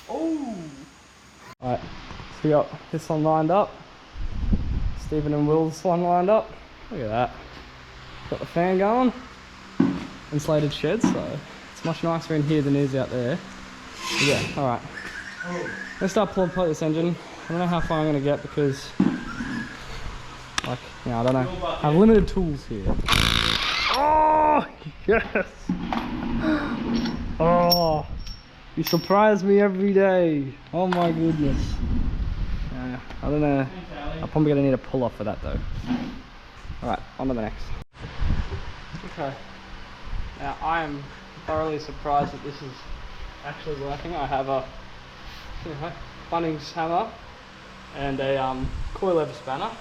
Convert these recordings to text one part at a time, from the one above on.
Oh! Alright, so we got this one lined up. Stephen and Will's one lined up. Look at that. Got the fan going. Insulated shed, so it's much nicer in here than it is out there. But yeah, alright. Let's start pulling apart this engine. I don't know how far I'm going to get because, like, you know, I don't know. I have limited tools here. Oh, yes! Oh, you surprise me every day. Oh my goodness. I don't know. I'm probably going to need a pull off for that though. Alright, on to the next. Okay. Now I am thoroughly surprised that this is actually working. I have a Bunnings hammer and a coil lever spanner,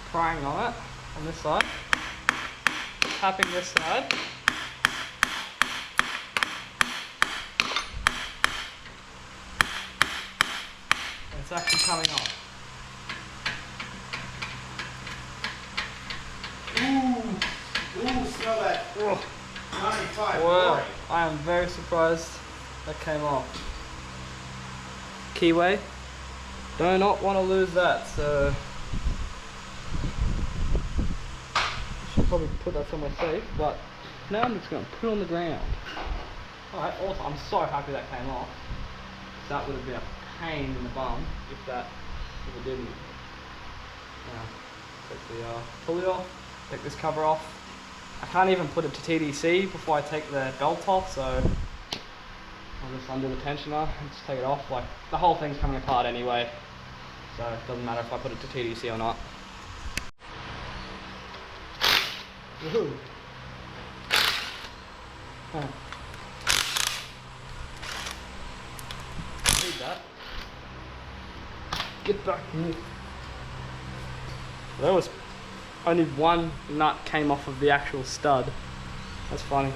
prying on it on this side, tapping this side, and it's actually coming off. Ooh, smell that. Oh. 95. Wow, I am very surprised that came off. Keyway, do not want to lose that, so I should probably put that somewhere safe, but now I'm just going to put it on the ground. Alright, awesome. I'm so happy that came off. That would have been a pain in the bum if it didn't. Now, take the pulley off, take this cover off. I can't even put it to TDC before I take the belt off, so I'll just undo the tensioner and just take it off. Like, the whole thing's coming apart anyway, so it doesn't matter if I put it to TDC or not. Woohoo! Oh. Need that. Get back here. There was only one nut came off of the actual stud. That's funny.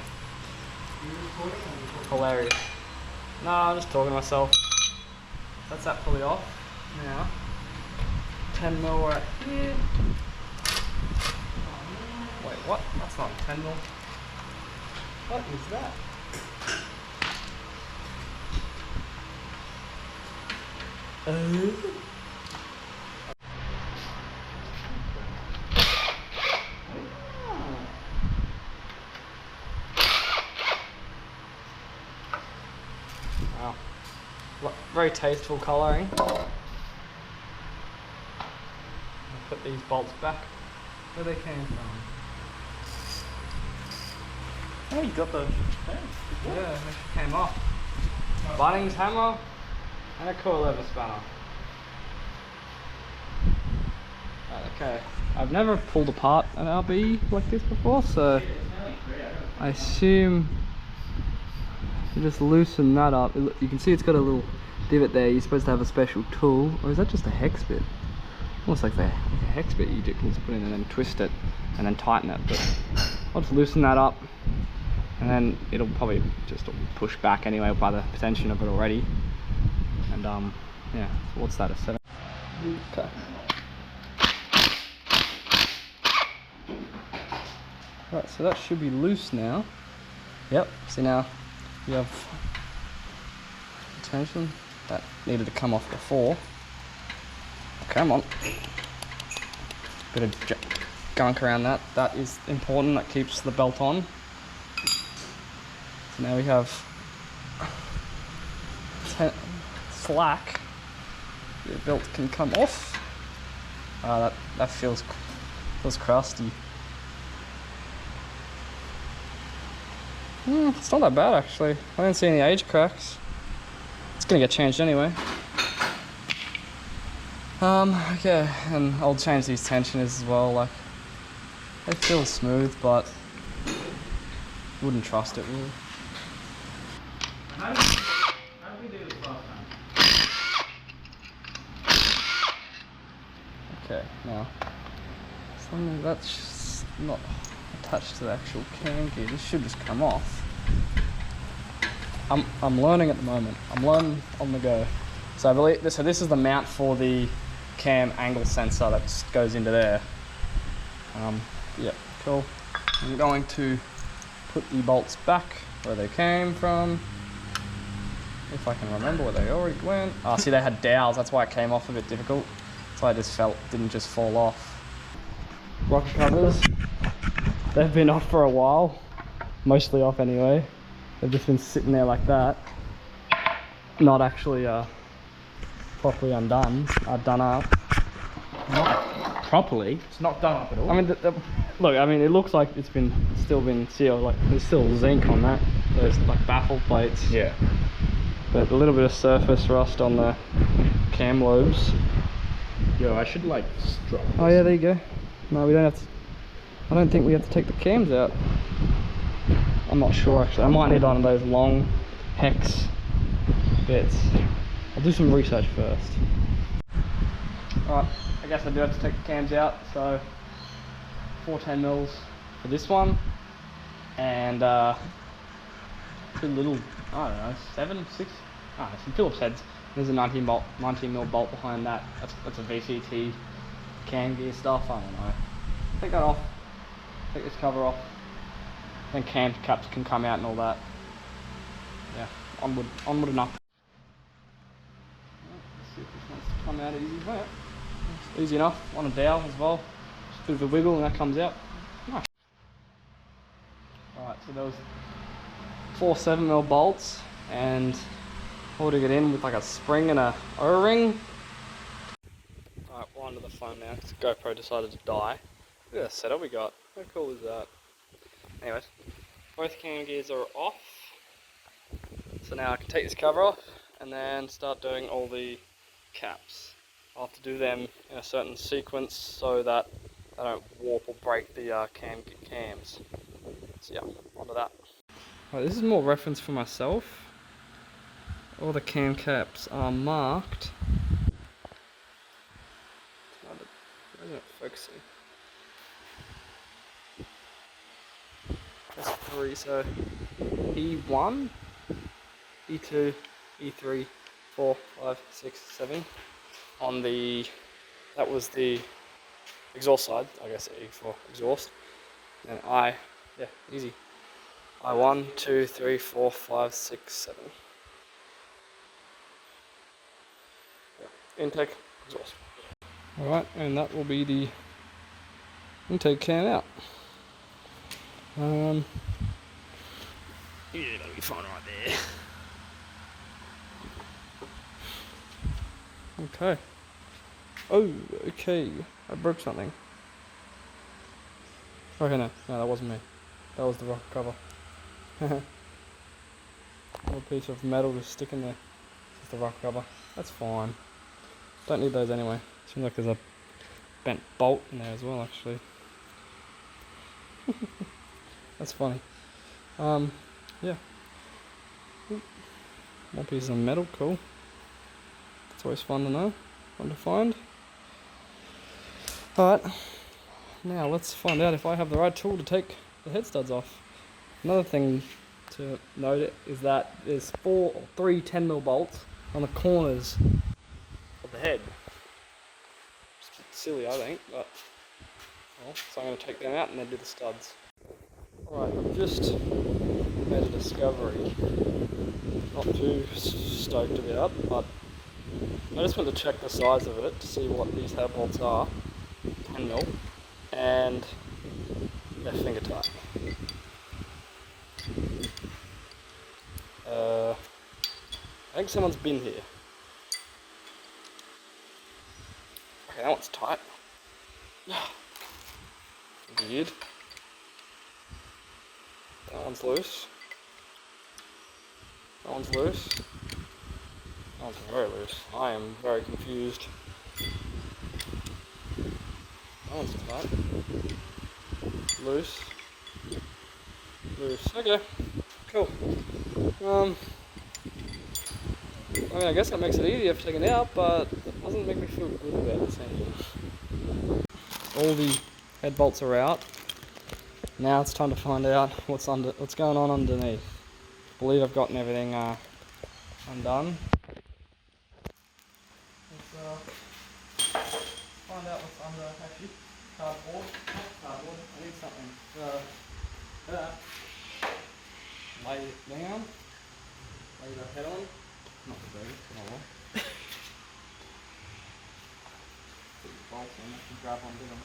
Hilarious. No, I'm just talking to myself. That's that pulley off. Now, 10 mil right here. Wait, what? That's not 10 mil. What is that? Wow. Very tasteful colouring. I'll put these bolts back where they came from. Oh, you got the thing. Yeah, it came off. Bunnings hammer and a coil lever spanner. Right, okay. I've never pulled apart an RB like this before, so I assume you just loosen that up. You can see it's got a little divot there. You're supposed to have a special tool, or is that just a hex bit? Almost like the hex bit you can just put in and then twist it and then tighten it. But I'll just loosen that up, and then it'll probably just push back anyway by the tension of it already. And yeah. So what's that? A 7? Okay. Right, so that should be loose now. Yep. See now. You have tension that needed to come off before. Come on. Bit of gunk around that. That is important. That keeps the belt on. So now we have slack. The belt can come off. That feels crusty. It's not that bad actually. I didn't see any age cracks. It's gonna get changed anyway. Okay, and I'll change these tensioners as well. Like, they feel smooth, but wouldn't trust it really. How did we do this last time? Okay, now, as long as that's just not attached to the actual cam gear, this should just come off. I'm learning at the moment. I'm learning on the go. So I believe this is the mount for the cam angle sensor that just goes into there. Yeah, cool. I'm going to put the bolts back where they came from. if I can remember where they already went. Oh, see, they had dowels, that's why it came off a bit difficult. So I just didn't just fall off. Rocker covers, they've been off for a while. Mostly off anyway. They've just been sitting there like that. Not actually properly done up. Not properly. It's not done up at all. I mean, look. I mean, it looks like it's still been sealed. Like there's still zinc on that. Those like baffle plates. Yeah. But a little bit of surface rust on the cam lobes. Yo, I should like strop this. Oh yeah, there you go. No, we don't have to. I don't think we have to take the cams out. I'm not sure actually. I might need one of those long hex bits. I'll do some research first. Alright, I guess I do have to take the cams out, so 410 mils for this one, and 2 little, I don't know, 7, 6, I don't know, some Phillips heads. There's a 19 mil bolt behind that. That's a VCT cam gear stuff, I don't know. Take that off, take this cover off, then cam caps can come out and all that. Yeah, onward and up. Let's see if this wants to come out easy. Oh, yeah. It's easy enough, on a dowel as well. Just a bit of a wiggle and that comes out. Nice. Alright, so there was 4 7mm bolts and holding it in with like a spring and a O-ring. Alright, we're onto the phone now because GoPro decided to die. Look at the setup we got. How cool is that? Anyways, both cam gears are off. So now I can take this cover off and then start doing all the caps. I'll have to do them in a certain sequence so that they don't warp or break the cams. So yeah, onto that. Right, this is more reference for myself. All the cam caps are marked. Why isn't it focusing? That's 3, so E1, E2, E3, 4, 5, 6, 7. On the, that was the exhaust side, I guess E for exhaust. And I, yeah, easy. I1, 2, 3, 4, 5, 6, 7. Yeah. Intake, exhaust. Alright, and that will be the intake cam out. Yeah, that'll be fine right there. Okay. Oh, okay. I broke something. Okay, no, that wasn't me. That was the rock cover. Little piece of metal just sticking there. It's the rock cover. That's fine. Don't need those anyway. Seems like there's a bent bolt in there as well, actually. That's funny. Yeah. More pieces of metal, cool. It's always fun to know, fun to find. Alright, now let's find out if I have the right tool to take the head studs off. Another thing to note is that there's 3 10mm bolts on the corners of the head. It's a bit silly, I think, but well, so I'm going to take them out and then do the studs. Alright, I've just made a discovery. Not too stoked about, but I just went to check the size of it to see what these head bolts are. 10mm, and they're finger tight. I think someone's been here. Okay, that one's tight. Weird. That one's loose. That one's loose. That one's very loose. I am very confused. That one's tight. Loose. Loose. Okay. Cool. I mean, I guess that makes it easier for taking it out, but it doesn't make me feel good about the same. All the head bolts are out. Now it's time to find out what's going on underneath. I believe I've gotten everything undone. Let's find out what's under, actually, cardboard. Cardboard, I need something. Lay it down, lay the head on, Not the greatest, but I will. Put the bolts in, I can grab one with them.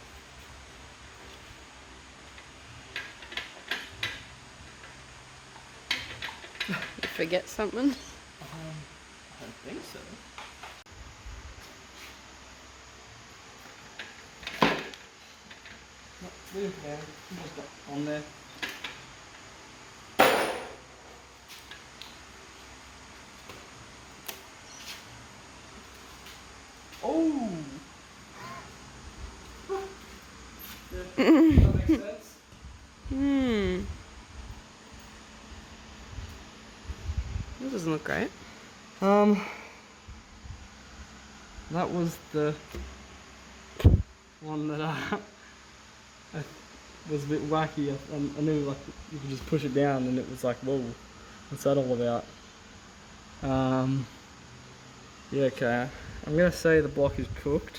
You forget something? I don't think so. No, leave it there. You just got on there. Oh! Yeah, that makes sense. That doesn't look great. That was the one that I was a bit wacky. I knew like you could just push it down and it was like, whoa, what's that all about? Yeah, okay. I'm gonna say the block is cooked.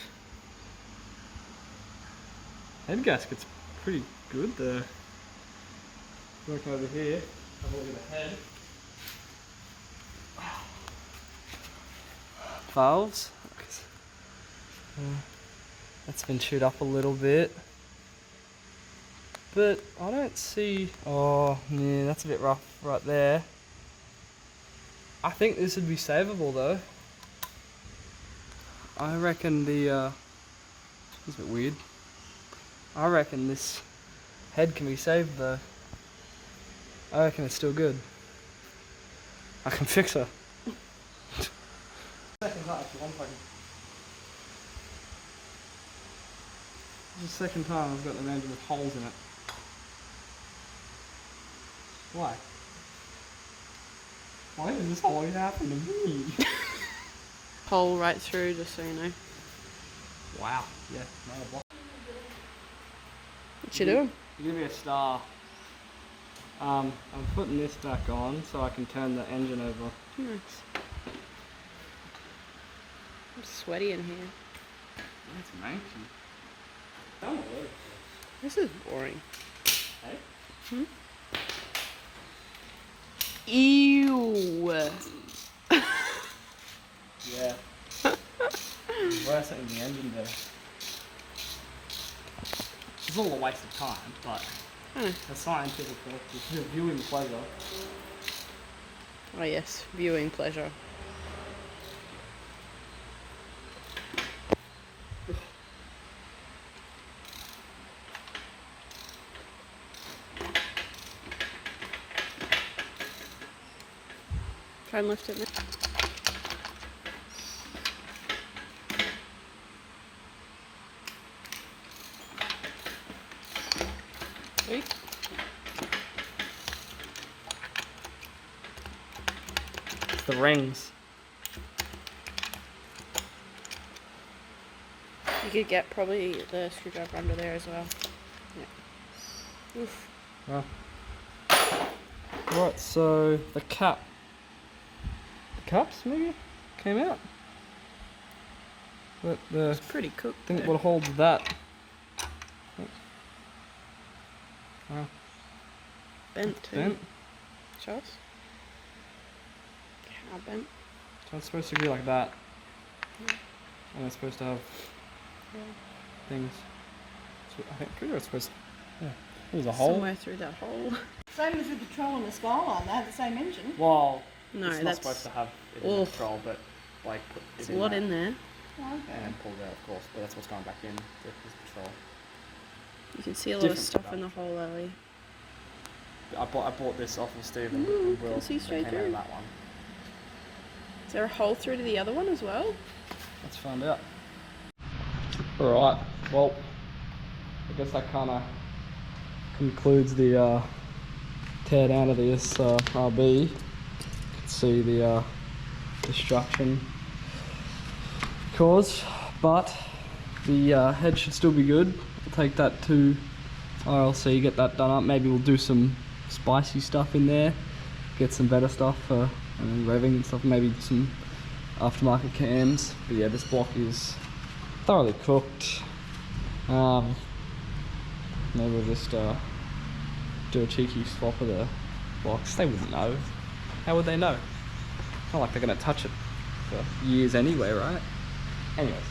Head gasket's pretty good there. Look over here, have a look at the head. Valves. That's been chewed up a little bit. But I don't see, oh yeah, that's a bit rough right there. I think this would be savable though. I reckon the, it's a bit weird. I reckon this head can be saved though. I reckon it's still good. I can fix her. Second time, one second. This is the second time I've got the engine with holes in it. Why? Why does this always happen to me? Hole right through, just so you know. Wow. Yeah, not a block. What you doing? Give me a star. I'm putting this back on so I can turn the engine over. Nice. I'm sweaty in here. That's manky. Don't worry. This is boring. Hey? Hmm? Ew. Yeah. Worse than the engine there. It's all a waste of time, but the scientific it's a viewing pleasure. Oh yes, viewing pleasure. Try and lift it now. Sweet. It's the rings. You could get probably the screwdriver under there as well. Yeah. Oof. Wow. Right, so the caps maybe came out. But the It's pretty cooked. thing there. what holds that. Wow. Bent too. Bent. Show us. How bent? So it's supposed to be like that. And it's supposed to have things. So I think it's supposed to, yeah. There's a hole. Somewhere through that hole. Same as with the Troll and the Skyline, they have the same engine. Well, No, it's not that's supposed to have it in the Oof. control, but like put There's it a lot that in there. and then pull it out, of course. But that's what's going back in the control. You can see a lot Different of stuff in the product. hole alley. I bought this off of Stephen Ooh, and Will. can see They straight came out of through. that one. Is there a hole through to the other one as well? Let's find out. Alright, well, I guess that kind of concludes the tear down of this RB. You can see the destruction caused, but the head should still be good. I'll take that to RLC, get that done up. Maybe we'll do some spicy stuff in there, get some better stuff for revving and stuff, maybe some aftermarket cams. But yeah, this block is thoroughly cooked. Maybe we'll just do a cheeky swap of the blocks. They wouldn't know. How would they know? It's not like they're gonna touch it for years anyway, right? Anyways,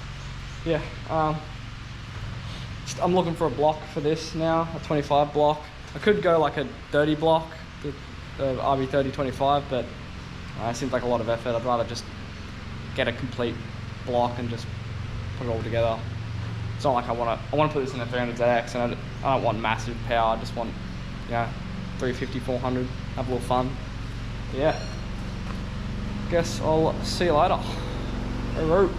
yeah. I'm looking for a block for this now, a 25 block. I could go like a 30 block, the RB25, but it seems like a lot of effort. I'd rather just get a complete block and just put it all together. It's not like I want to put this in a 300ZX, and I don't want massive power. I just want, 350, 400, have a little fun. Yeah. Guess I'll see you later. Hooroo.